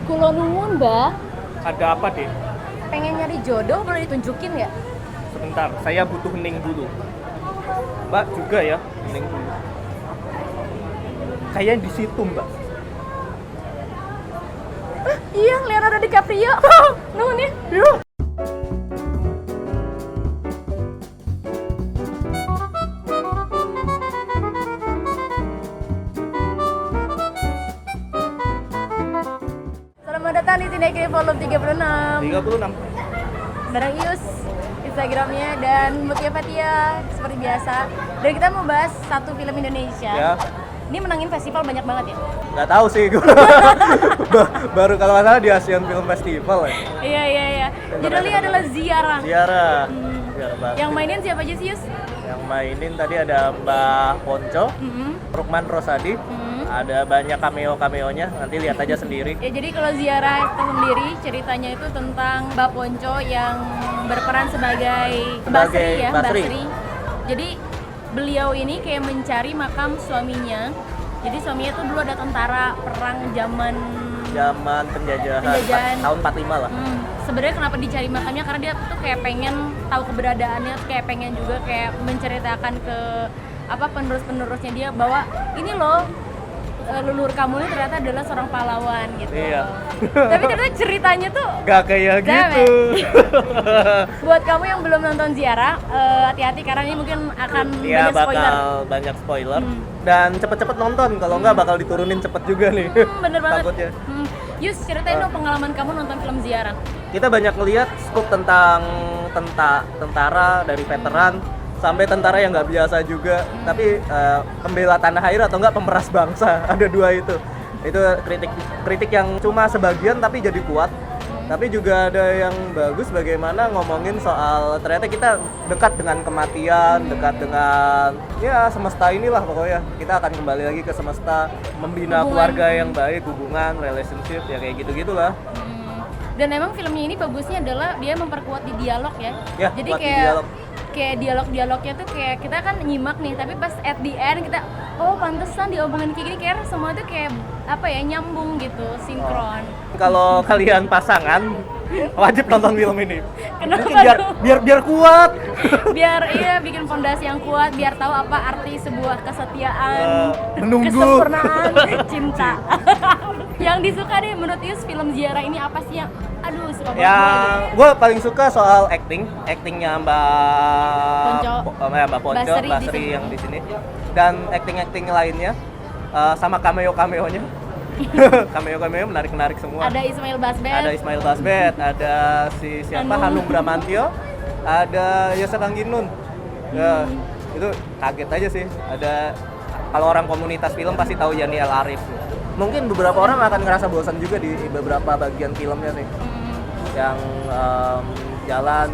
Kulo nuwun, Mbak. Ada apa, Dek? Pengen nyari jodoh, boleh ditunjukin nggak? Sebentar, saya butuh hening dulu. Mbak juga ya, hening dulu. Kayaknya di situ, Mbak. Iya, Leonardo DiCaprio. Nuhun ya. Yuk. Selamat datang di Cinekri Volume 36. 36. Bareng Ius, Instagramnya, dan Mutia Fatia seperti biasa. Dan kita mau bahas satu film Indonesia. Ya. Ini menangin festival banyak banget ya? Nggak tahu sih gue. Baru kalau nggak salah di Asian Film Festival ya. Iya. Judulnya adalah Ziarah. Ziarah. Ziarah banget. Yang mainin siapa aja sih, Yus? Yang mainin tadi ada Mbak Ponco, Rukman Rosadi. Ada banyak cameo-cameonya, nanti lihat aja sendiri. Ya, jadi kalau Ziarah itu sendiri ceritanya itu tentang Mbak Ponco yang berperan sebagai Basri ya, Basri. Basri. Jadi beliau ini kayak mencari makam suaminya. Jadi suaminya itu dulu ada tentara perang zaman penjajahan tahun 45 lah. Sebenarnya kenapa dicari makamnya, karena dia tuh kayak pengen tahu keberadaannya, kayak pengen juga kayak menceritakan ke penerus-penerusnya dia bahwa ini loh, leluhur kamu ini ternyata adalah seorang pahlawan gitu. Iya. Tapi ternyata ceritanya tuh Gak kayak gitu. Buat kamu yang belum nonton Ziarah, hati-hati karena ini mungkin akan Iya, banyak spoiler. bakal banyak spoiler. Dan cepet-cepet nonton, kalau nggak bakal diturunin cepet juga nih. Bener banget. Takutnya. Yus, ceritain dong pengalaman kamu nonton film Ziarah. Kita banyak ngeliat scoop tentang tentara dari veteran sampai tentara yang nggak biasa juga, tapi pembela tanah air atau enggak pemeras bangsa. Ada dua itu kritik yang cuma sebagian tapi jadi kuat. Tapi juga ada yang bagus bagaimana ngomongin soal ternyata kita dekat dengan kematian, dekat dengan ya semesta inilah pokoknya. Kita akan kembali lagi ke semesta, membina keluarga yang baik, hubungan, relationship ya kayak gitu-gitulah. Dan emang filmnya ini bagusnya adalah dia memperkuat di dialog ya. Jadi kuat di kayak dialog. Kayak dialog-dialognya tuh kayak kita kan nyimak nih, tapi pas at the end kita pantesan diomongin kayak gini, kayak semua tuh kayak nyambung gitu, sinkron. Kalau kalian pasangan wajib nonton film ini. Kenapa Mungkin biar kuat. biar bikin fondasi yang kuat, biar tahu apa arti sebuah kesetiaan, menunggu kesempurnaan cinta. Yang disuka deh menurut Yus film Ziarah ini apa sih yang suka banget? Yang gue paling suka soal actingnya Mbak Ponco, Basri yang di sini, dan acting lainnya sama cameo-cameonya. Cameo menarik semua. Ada Ismail Basbet, ada si siapa Hanung Bramantyo, ada Yosef Angginun. Ya, itu kaget aja sih. Ada, kalau orang komunitas film pasti tahu Yani El Arif. Mungkin beberapa orang akan ngerasa bosan juga di beberapa bagian filmnya sih. Yang jalan.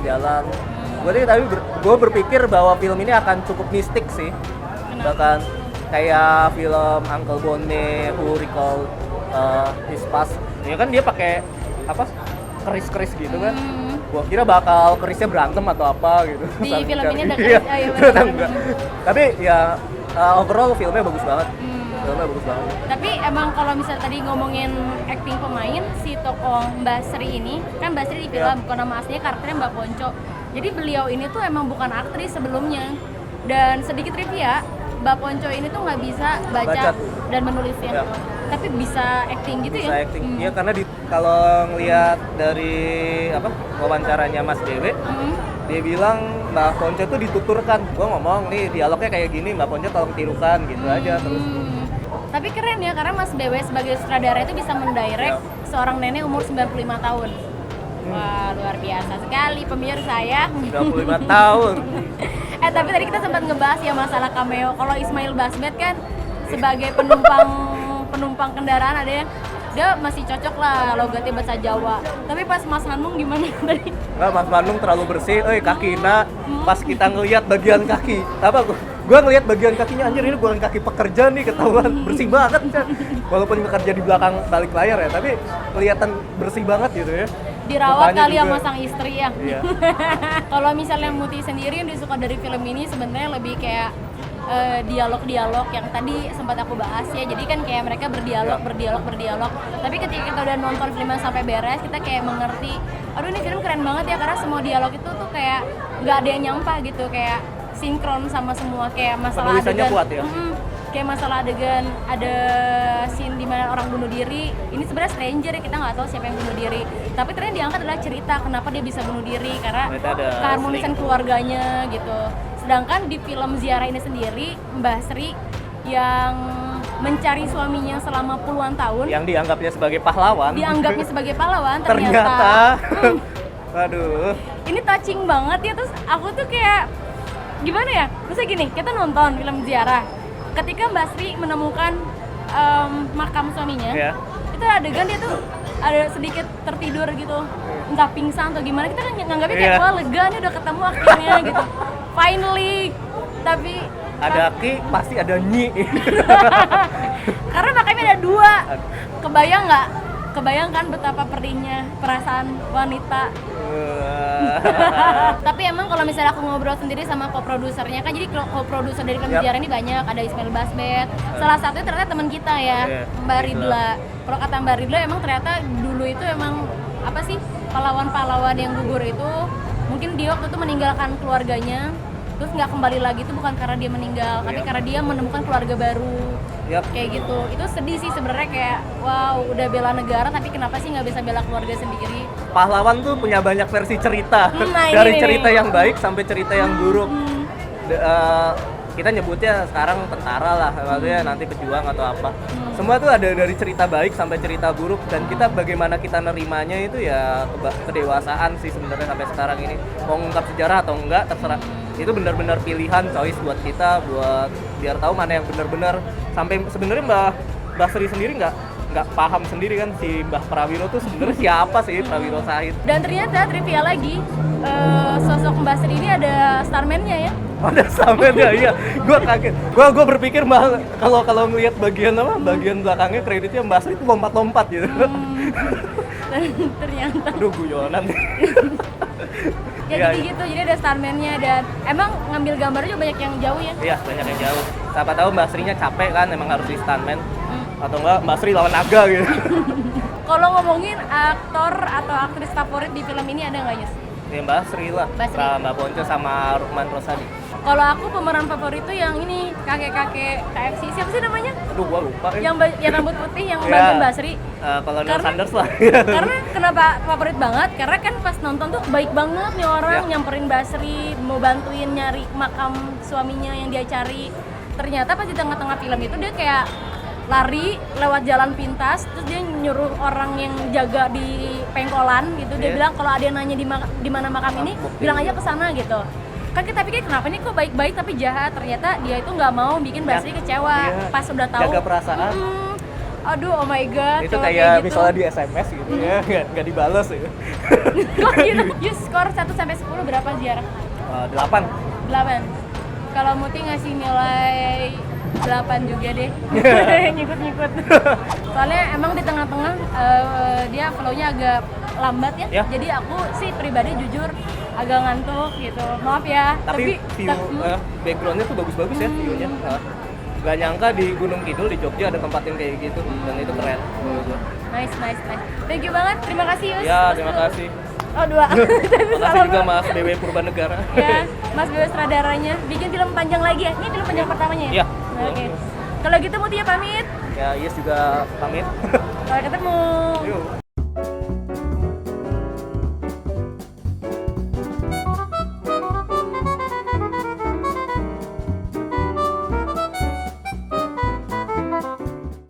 Gue berpikir bahwa film ini akan cukup mistik sih. Bahkan kayak film Uncle Bonnie, Who Recalled His Past. Ya kan dia pakai keris gitu kan. Gua kira bakal kerisnya berantem atau apa gitu. Di film ini ada keris. Enggak. Tapi ya overall filmnya bagus banget. Filmnya bagus banget. Tapi emang kalau misalnya tadi ngomongin acting pemain, si tokoh Mbak Sri ini, kan Mbak Sri di film, bukan nama aslinya, karakternya Mbak Ponco. Jadi beliau ini tuh emang bukan aktris sebelumnya. Dan sedikit trivia, Mbak Ponco ini tuh nggak bisa baca dan menulis ya. Tapi bisa acting gitu bisa ya? Acting. Iya, karena kalau ngelihat dari wawancaranya Mas Dewe, dia bilang Mbak Ponco tuh dituturkan. Gua ngomong nih dialognya kayak gini, Mbak Ponco tolong tirukan gitu aja terus. Tapi keren ya, karena Mas Dewe sebagai sutradara itu bisa mendirect seorang nenek umur 95 tahun. Wah, luar biasa sekali pemirsa ya. 95 tahun. Tapi tadi kita sempat ngebahas ya masalah cameo. Kalau Ismail Basbet kan sebagai penumpang kendaraan, ada yang dia masih cocok lah logatnya bahasa Jawa. Tapi pas Mas Hanung gimana tadi? Enggak, Mas Hanung terlalu bersih. Kakina pas kita ngelihat bagian kaki. Gua ngelihat bagian kakinya, anjir ini bukan kaki pekerja nih, ketahuan bersih banget kan. Walaupun bekerja di belakang balik layar ya, tapi kelihatan bersih banget gitu ya. Dirawat kali sama sang istri ya. Iya. Kalau misalnya Muti sendiri yang disuka dari film ini sebenarnya lebih kayak dialog-dialog yang tadi sempat aku bahas ya. Jadi kan kayak mereka berdialog. Tapi ketika kita udah nonton filmnya sampai beres, kita kayak mengerti, aduh ini film keren banget ya, karena semua dialog itu tuh kayak nggak ada yang nyampah gitu, kayak sinkron sama semua, kayak masalah Penulisannya adegan. kuat ya? Kayak masalah adegan, ada scene di mana orang bunuh diri. Ini sebenarnya stranger ya, kita nggak tahu siapa yang bunuh diri. Tapi ternyata diangkat adalah cerita kenapa dia bisa bunuh diri, karena keharmonisan keluarganya gitu. Sedangkan di film Ziarah ini sendiri, Mbak Sri yang mencari suaminya selama puluhan tahun, yang dianggapnya sebagai pahlawan, ternyata aduh, ini touching banget ya. Terus aku tuh kayak gimana ya, misalnya gini, kita nonton film Ziarah, ketika Mbak Sri menemukan makam suaminya, itu adegan dia tuh ada sedikit tertidur gitu, entah pingsan atau gimana, kita kan nganggapnya kayak wah lega nih udah ketemu akhirnya gitu, finally. Tapi ada Ki pasti ada Nyi. karena makamnya ada 2. Kebayang kan betapa perihnya perasaan wanita. Tapi emang kalau misalnya aku ngobrol sendiri sama co-produsernya kan, jadi co-produser dari film Ziarah ini banyak, ada Ismail Basbet. Salah satunya ternyata teman kita ya, Mbak Ridla. Kalau kata Mbak Ridla emang ternyata dulu itu emang apa sih, pahlawan-pahlawan yang gugur itu mungkin dia waktu itu meninggalkan keluarganya, terus nggak kembali lagi itu bukan karena dia meninggal, tapi karena dia menemukan keluarga baru. Kayak gitu. Itu sedih sih sebenarnya, kayak wow, udah bela negara tapi kenapa sih nggak bisa bela keluarga sendiri. Pahlawan tuh punya banyak versi cerita. Dari cerita yang baik sampai cerita yang buruk. Kita nyebutnya sekarang tentara lah, maksudnya nanti pejuang atau apa. Semua tuh ada dari cerita baik sampai cerita buruk, dan kita bagaimana kita nerimanya itu ya kedewasaan sih sebenarnya sampai sekarang ini. Mau ngungkap sejarah atau enggak terserah. Itu benar-benar pilihan, choice buat kita, buat biar tahu mana yang benar-benar. Sampai sebenarnya Mbak Sri sendiri nggak paham sendiri kan si Mbah Prawiro tuh sebenarnya siapa sih Prawiro Said. Dan ternyata trivia lagi, sosok Mbak Sri ini ada starman-nya ya. Ada starman-nya, iya. Gue kaget. Gue berpikir kalau ngelihat bagian belakangnya kreditnya Mbak Sri itu lompat-lompat gitu. Ternyata. Aduh, guyonan. Jadi gitu, jadi ada starman-nya, dan emang ngambil gambar juga banyak yang jauh ya. Iya, banyak yang jauh. Siapa tahu Mbak Sri-nya capek kan, emang harus di stuntman. Atau enggak Mbak Sri lawan naga gitu. Kalau ngomongin aktor atau aktris favorit di film ini ada nggak, Yus? Ya Mbak Sri lah, Mbak Ponco sama Rukman Rosadi. Kalau aku pemeran favorit tuh yang ini, kakek-kakek KFC, siapa sih namanya? Aduh, gua lupa. Yang rambut putih, yang bantu Mbak Sri. Kalau Sanders lah. Karena kenapa favorit banget? Karena kan pas nonton tuh baik banget nih orang, nyamperin Mbak Sri, mau bantuin nyari makam suaminya yang dia cari. Ternyata pas di tengah-tengah film itu dia kayak lari lewat jalan pintas, terus dia nyuruh orang yang jaga di pengkolan gitu, dia bilang kalau ada yang nanya di mana makam ini, bilang aja ke sana gitu. Kan kita pikir kenapa nih kok baik-baik tapi jahat, ternyata dia itu nggak mau bikin Mbak Sri kecewa. Pas udah tahu jaga perasaan. Aduh, oh my god. Itu kayak gitu. Misalnya di SMS gitu ya, nggak dibales ya. Kok gitu? Yus, skor 1 sampai 10 berapa Ziarah? 8. Kalau Muti ngasih nilai 8 juga deh. Nyikut-nyikut. Soalnya emang di tengah-tengah dia flow-nya agak lambat ya. Jadi aku sih pribadi jujur agak ngantuk gitu. Maaf ya. Tapi view background-nya tuh bagus-bagus ya view-nya. Gak nyangka di Gunung Kidul di Jogja ada tempat yang kayak gitu, dan itu keren. Nice. Thank you banget. Terima kasih, Yus. Ya, terima kasih. Oh, 2. Terima kasih juga Mas BW Purbanegara. Ya, Mas BW sutradaranya. Bikin film panjang lagi ya? Ini film panjang pertamanya ya? Iya. Oke. Kalau gitu Mutia pamit. Ya, Yes juga pamit. Sampai ketemu. Yuk.